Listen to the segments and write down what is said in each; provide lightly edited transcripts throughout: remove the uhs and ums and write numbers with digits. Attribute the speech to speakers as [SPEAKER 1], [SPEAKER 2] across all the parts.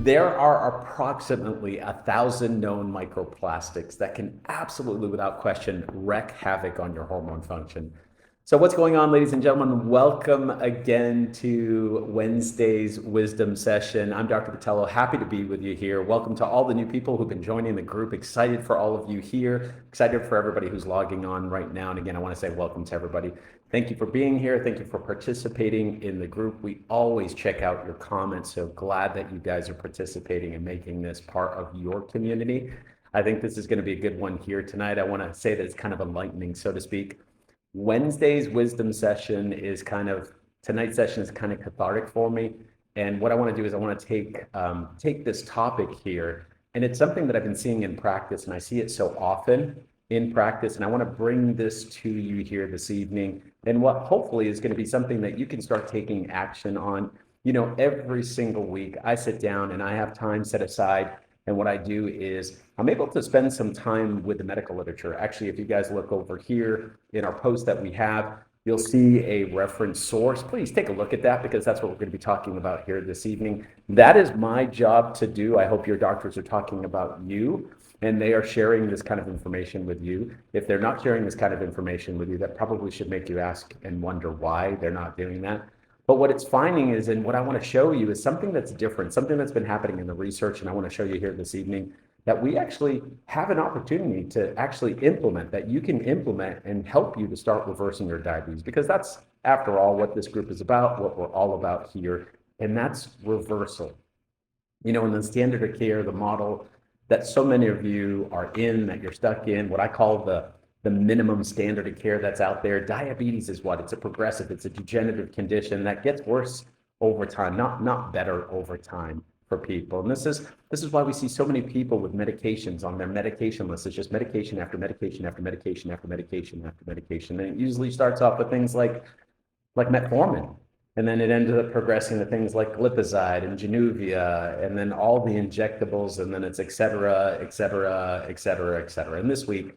[SPEAKER 1] There are approximately 1,000 known microplastics that can absolutely, without question, wreak havoc on your hormone function. So what's going on, ladies and gentlemen? Welcome again to Wednesday's Wisdom Session. I'm Dr. Botelho, happy to be with you here. Welcome to all the new people who've been joining the group. Excited for all of you here. Excited for everybody who's logging on right now. And again, I want to say welcome to everybody. Thank you for being here. Thank you for participating in the group. We always check out your comments. So glad that you guys are participating and making this part of your community. I think this is going to be a good one here tonight. I want to say that it's kind of enlightening, so to speak. Wednesday's wisdom session is tonight's session is kind of cathartic for me. And what I want to do is I want to take this topic here, and it's something that I've been seeing in practice, and I see it so often in practice, and I want to bring this to you here this evening, and what hopefully is going to be something that you can start taking action on. You know, every single week I sit down and I have time set aside, and what I do is I'm able to spend some time with the medical literature. Actually, if you guys look over here in our post that we have, you'll see a reference source. Please take a look at that, because that's what we're going to be talking about here this evening. That is my job to do. I hope your doctors are talking about you and they are sharing this kind of information with you. If they're not sharing this kind of information with you, that probably should make you ask and wonder why they're not doing that. But what it's finding is, and what I want to show you is something that's different, something that's been happening in the research, and I want to show you here this evening, that we actually have an opportunity to actually implement, that you can implement and help you to start reversing your diabetes, because that's, after all, what this group is about, what we're all about here, and that's reversal. You know, in the standard of care, the model that so many of you are in, that you're stuck in, what I call the minimum standard of care that's out there. Diabetes is what? It's a progressive, it's a degenerative condition that gets worse over time, not better over time for people. And this is why we see so many people with medications on their medication list. It's just medication after medication after medication after medication after medication. And it usually starts off with things like metformin. And then it ended up progressing to things like glipizide and Januvia, and then all the injectables, and then it's et cetera, et cetera, et cetera, et cetera. And this week,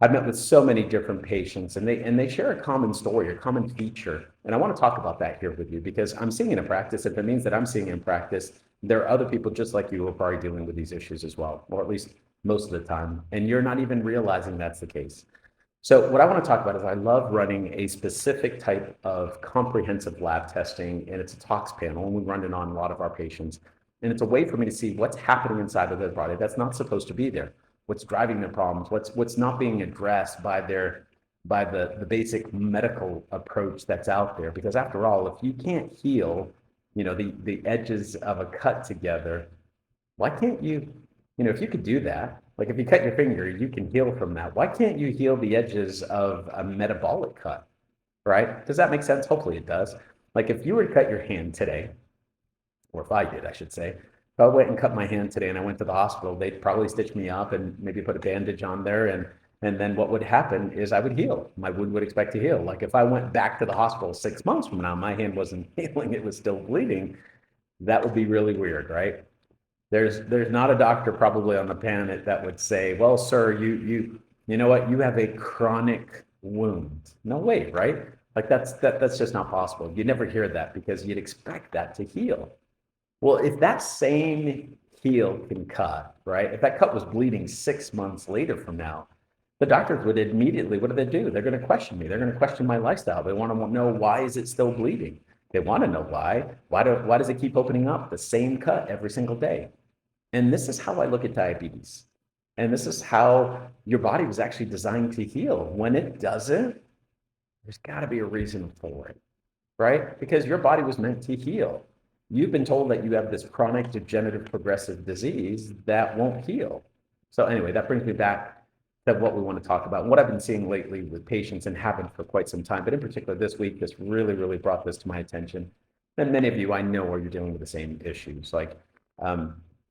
[SPEAKER 1] I've met with so many different patients, and they share a common story, a common feature. And I want to talk about that here with you, because I'm seeing it in practice. If it means that I'm seeing it in practice, there are other people just like you who are probably dealing with these issues as well, or at least most of the time, and you're not even realizing that's the case. So what I want to talk about is I love running a specific type of comprehensive lab testing, and it's a tox panel, and we run it on a lot of our patients. And it's a way for me to see what's happening inside of their body that's not supposed to be there. What's driving their problems, what's not being addressed by the basic medical approach that's out there. Because after all, if you can't heal, you know, the edges of a cut together, why can't you, you know, if you could do that, like if you cut your finger, you can heal from that. Why can't you heal the edges of a metabolic cut, right? Does that make sense? Hopefully it does. Like if you were to cut your hand today, or if I did, I should say, if I went and cut my hand today and I went to the hospital, they'd probably stitch me up and maybe put a bandage on there. And then what would happen is I would heal. My wound would expect to heal. Like if I went back to the hospital 6 months from now, my hand wasn't healing, it was still bleeding. That would be really weird, right? There's not a doctor probably on the planet that would say, well, sir, you know what, you have a chronic wound. No way, right? Like that's just not possible. You never hear that, because you'd expect that to heal. Well, if that same heel can cut, right? If that cut was bleeding 6 months later from now, the doctors would immediately, what do they do? They're going to question me. They're going to question my lifestyle. They want to know, why is it still bleeding? They want to know why. Why does it keep opening up? The same cut every single day. And this is how I look at diabetes. And this is how your body was actually designed to heal. When it doesn't, there's got to be a reason for it, right? Because your body was meant to heal. You've been told that you have this chronic degenerative progressive disease that won't heal. So anyway, that brings me back to what we want to talk about. And what I've been seeing lately with patients, and have been for quite some time, but in particular this week, this really brought this to my attention. And many of you I know are you're dealing with the same issues,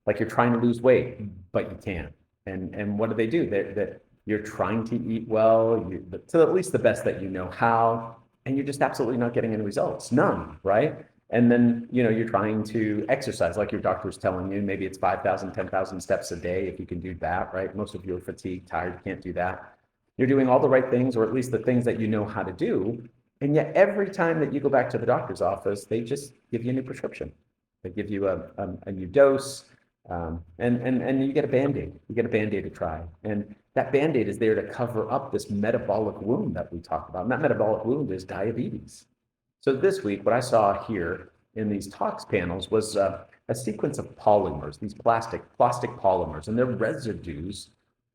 [SPEAKER 1] like you're trying to lose weight, but you can't. And what do? That you're trying to eat well, to at least the best that you know how, and you're just absolutely not getting any results, none, right? And then, you know, you're trying to exercise like your doctor is telling you. Maybe it's 5,000, 10,000 steps a day, if you can do that, right? Most of you are fatigued, tired, you can't do that. You're doing all the right things, or at least the things that you know how to do. And yet every time that you go back to the doctor's office, they just give you a new prescription. They give you a new dose, and you get a Band-Aid. You get a Band-Aid to try. And that Band-Aid is there to cover up this metabolic wound that we talked about. And that metabolic wound is diabetes. So this week, what I saw here in these talks panels was a sequence of polymers, these plastic polymers, and they're residues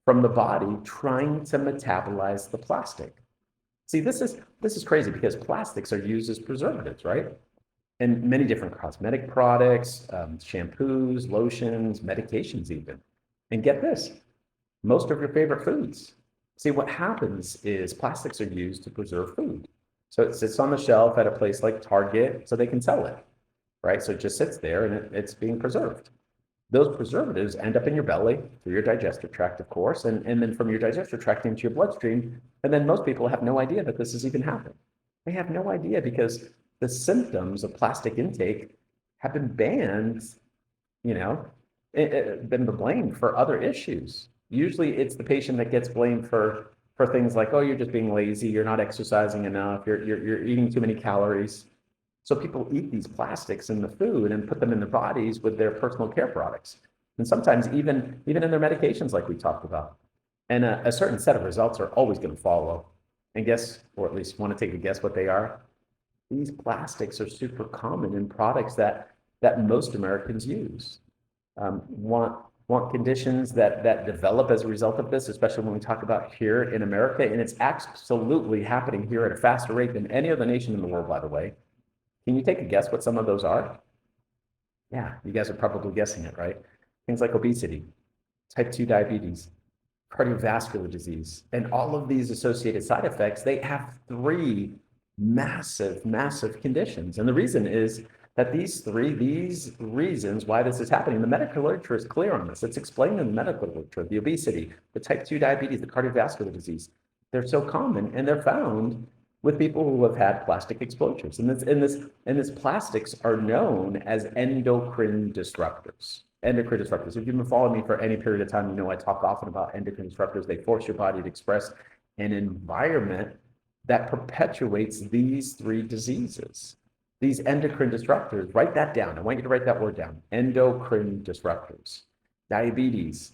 [SPEAKER 1] from the body trying to metabolize the plastic. See, this is crazy because plastics are used as preservatives, right? And many different cosmetic products, shampoos, lotions, medications even. And get this, most of your favorite foods. See, what happens is plastics are used to preserve food. So it sits on the shelf at a place like Target so they can sell it, right? So it just sits there and it's being preserved. Those preservatives end up in your belly through your digestive tract, of course, and then from your digestive tract into your bloodstream. And then most people have no idea that this is even happening. They have no idea because the symptoms of plastic intake have been banned, been blamed for other issues. Usually it's the patient that gets blamed for things like, oh, you're just being lazy, you're not exercising enough, you're eating too many calories. So people eat these plastics in the food and put them in their bodies with their personal care products. And sometimes even in their medications like we talked about. And a certain set of results are always going to follow. And guess, or at least want to take a guess what they are? These plastics are super common in products that most Americans use. Want conditions that develop as a result of this, especially when we talk about here in America. And it's absolutely happening here at a faster rate than any other nation in the world, by the way. Can you take a guess what some of those are? Yeah, you guys are probably guessing it, right? Things like obesity, type 2 diabetes, cardiovascular disease, and all of these associated side effects, they have three massive conditions. And the reason is that these reasons why this is happening, the medical literature is clear on this. It's explained in the medical literature. The obesity, the type 2 diabetes, the cardiovascular disease, they're so common and they're found with people who have had plastic exposures. And this plastics are known as endocrine disruptors. Endocrine disruptors. If you've been following me for any period of time, you know I talk often about endocrine disruptors. They force your body to express an environment that perpetuates these three diseases. These endocrine disruptors, write that down. I want you to write that word down. Endocrine disruptors. Diabetes,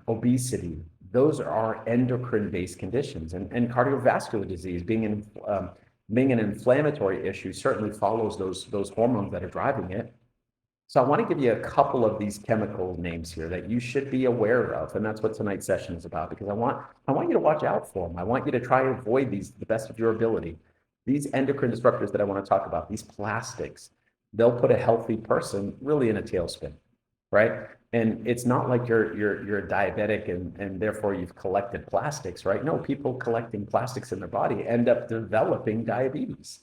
[SPEAKER 1] obesity, those are endocrine-based conditions. And cardiovascular disease, being an inflammatory issue, certainly follows those hormones that are driving it. So I want to give you a couple of these chemical names here that you should be aware of, and that's what tonight's session is about, because I want you to watch out for them. I want you to try to avoid these the best of your ability. These endocrine disruptors that I want to talk about, these plastics, they'll put a healthy person really in a tailspin, right? And it's not like you're a diabetic and therefore you've collected plastics, right? No, people collecting plastics in their body end up developing diabetes.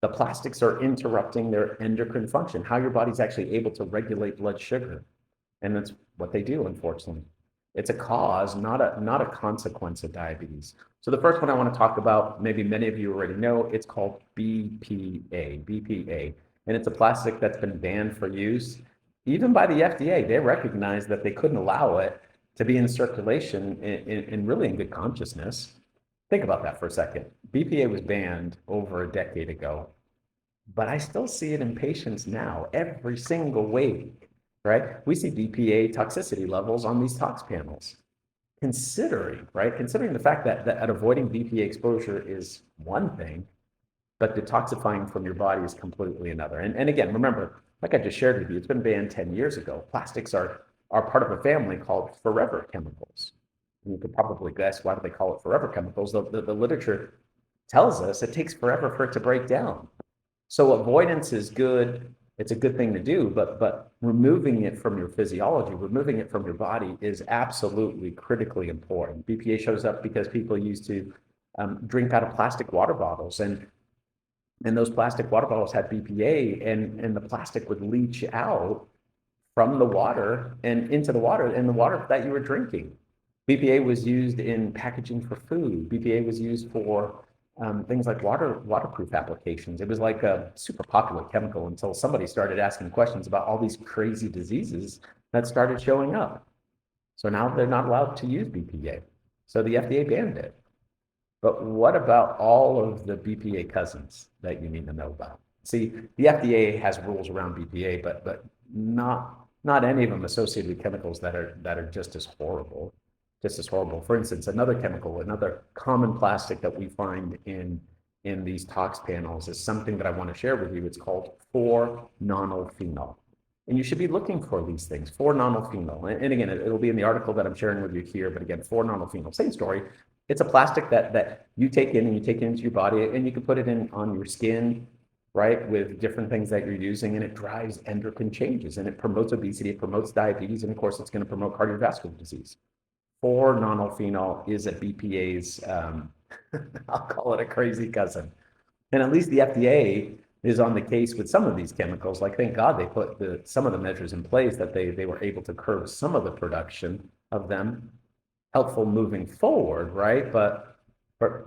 [SPEAKER 1] The plastics are interrupting their endocrine function, how your body's actually able to regulate blood sugar. And that's what they do, unfortunately. It's a cause, not a consequence of diabetes. So the first one I want to talk about, maybe many of you already know, it's called BPA. And it's a plastic that's been banned for use. Even by the FDA, they recognized that they couldn't allow it to be in circulation in really in good consciousness. Think about that for a second. BPA was banned over a decade ago, but I still see it in patients now every single week, right? We see BPA toxicity levels on these tox panels. Considering the fact that avoiding BPA exposure is one thing, but detoxifying from your body is completely another. And again, remember, like I just shared with you, it's been banned 10 years ago. Plastics are part of a family called forever chemicals. You could probably guess why do they call it forever chemicals. The literature tells us it takes forever for it to break down. So avoidance is good. It's a good thing to do, but removing it from your physiology, removing it from your body is absolutely critically important. BPA shows up because people used to drink out of plastic water bottles, and those plastic water bottles had BPA, and the plastic would leach out from the water and into the water that you were drinking. BPA was used in packaging for food. BPA was used for things like waterproof applications. It was like a super popular chemical until somebody started asking questions about all these crazy diseases that started showing up. So now they're not allowed to use BPA. So the FDA banned it. But what about all of the BPA cousins that you need to know about? See, the FDA has rules around BPA, but not any of them associated with chemicals that are just as horrible, just as horrible. For instance, another chemical, another common plastic that we find in these tox panels is something that I want to share with you. It's called 4-nonylphenol. And you should be looking for these things, 4-nonylphenol. And again, it'll be in the article that I'm sharing with you here, but again, 4-nonylphenol, same story. It's a plastic that you take in and you take it into your body, and you can put it in on your skin, right, with different things that you're using, and it drives endocrine changes, and it promotes obesity, it promotes diabetes, and of course, it's going to promote cardiovascular disease. 4-nonylphenol is a BPA's, I'll call it a crazy cousin. And at least the FDA is on the case with some of these chemicals. Like, thank God they put some of the measures in place that they were able to curb some of the production of them, helpful moving forward, right? But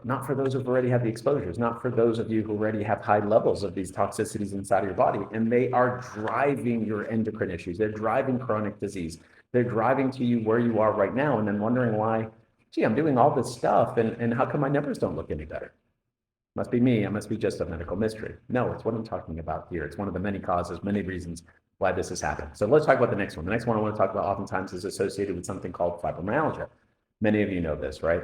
[SPEAKER 1] not for those who've already had the exposures, not for those of you who already have high levels of these toxicities inside of your body. And they are driving your endocrine issues. They're driving chronic disease. They're driving to you where you are right now, and then wondering why, gee, I'm doing all this stuff, and how come my numbers don't look any better? Must be me. I must be just a medical mystery. No, it's what I'm talking about here. It's one of the many causes, many reasons why this has happened. So let's talk about the next one. The next one I want to talk about oftentimes is associated with something called fibromyalgia. Many of you know this, right?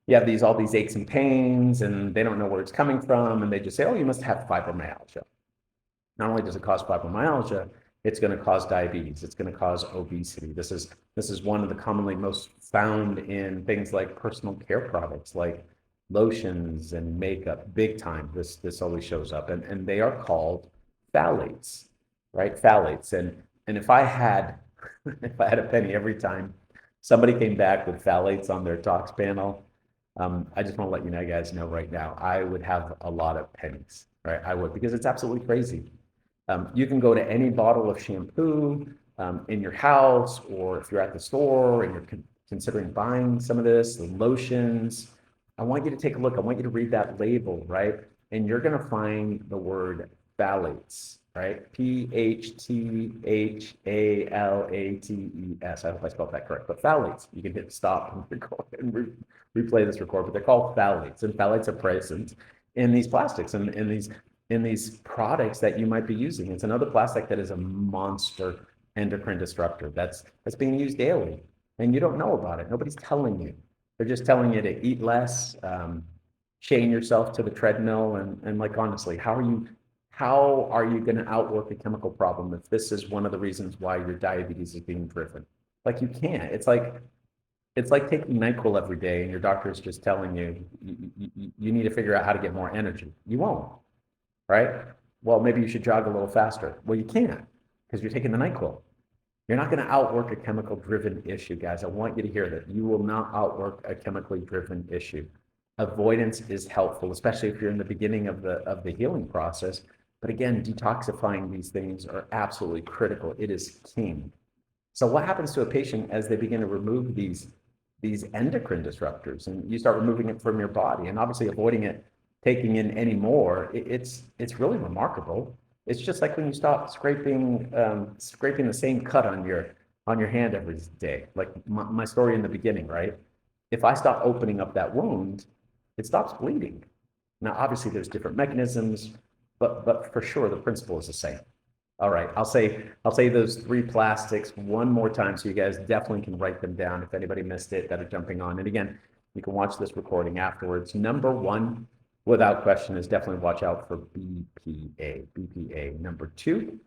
[SPEAKER 1] You have all these aches and pains, and they don't know where it's coming from, and they just say, oh, you must have fibromyalgia. Not only does it cause fibromyalgia, it's going to cause diabetes. It's going to cause obesity. This is one of the commonly most found in things like personal care products, like lotions and makeup. Big time, this always shows up, and they are called phthalates, right? Phthalates. And if I had if I had a penny every time somebody came back with phthalates on their tox panel, I just want to let you guys know right now, I would have a lot of pennies, right? I would, because it's absolutely crazy. You can go to any bottle of shampoo in your house, or if you're at the store and you're considering buying some of this, the lotions, I want you to take a look. I want you to read that label, right? And you're going to find the word phthalates, right? Phthalates. I hope I spelled that correct. But phthalates, you can hit stop and replay this record, but they're called phthalates, and phthalates are present in these plastics and in these products that you might be using. It's another plastic that is a monster endocrine disruptor that's being used daily, and you don't know about it. Nobody's telling you. They're just telling you to eat less, chain yourself to the treadmill, and like, honestly, how are you going to outwork a chemical problem if this is one of the reasons why your diabetes is being driven? Like, you can't. It's like taking NyQuil every day, and your doctor is just telling you you need to figure out how to get more energy. You won't, right? Well, maybe you should jog a little faster. Well, you can't, because you're taking the NyQuil. You're not going to outwork a chemical-driven issue, guys. I want you to hear that. You will not outwork a chemically driven issue. Avoidance is helpful, especially if you're in the beginning of the healing process. But again, detoxifying these things are absolutely critical. It is king. So what happens to a patient as they begin to remove these endocrine disruptors, and you start removing it from your body, and obviously avoiding it, taking in any more? It's really remarkable. It's just like when you stop scraping the same cut on your hand every day. Like my story in the beginning, right? If I stop opening up that wound, it stops bleeding. Now, obviously, there's different mechanisms, but for sure, the principle is the same. All right, I'll say those 3 plastics one more time, so you guys definitely can write them down if anybody missed it that are jumping on. And again, you can watch this recording afterwards. Number 1, without question, is definitely watch out for BPA. BPA. Number 2,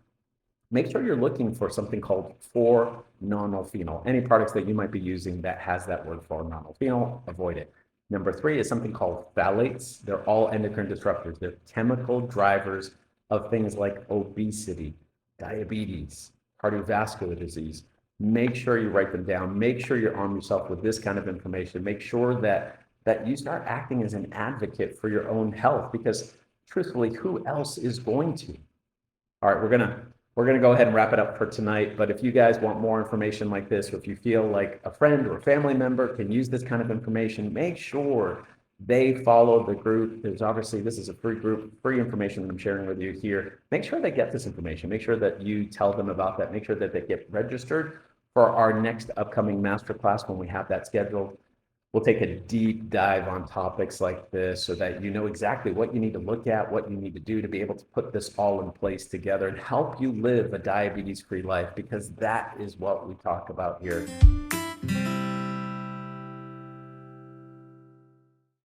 [SPEAKER 1] make sure you're looking for something called 4-nonylphenol. Any products that you might be using that has that word 4-nonylphenol, avoid it. Number 3 is something called phthalates. They're all endocrine disruptors. They're chemical drivers of things like obesity, diabetes, cardiovascular disease. Make sure you write them down. Make sure you arm yourself with this kind of information. Make sure that you start acting as an advocate for your own health, because truthfully, who else is going to? All right, we're gonna go ahead and wrap it up for tonight. But if you guys want more information like this, or if you feel like a friend or a family member can use this kind of information, make sure they follow the group. There's obviously, this is a free group, free information that I'm sharing with you here. Make sure they get this information. Make sure that you tell them about that. Make sure that they get registered for our next upcoming masterclass when we have that scheduled. We'll take a deep dive on topics like this so that you know exactly what you need to look at, what you need to do to be able to put this all in place together and help you live a diabetes-free life, because that is what we talk about here.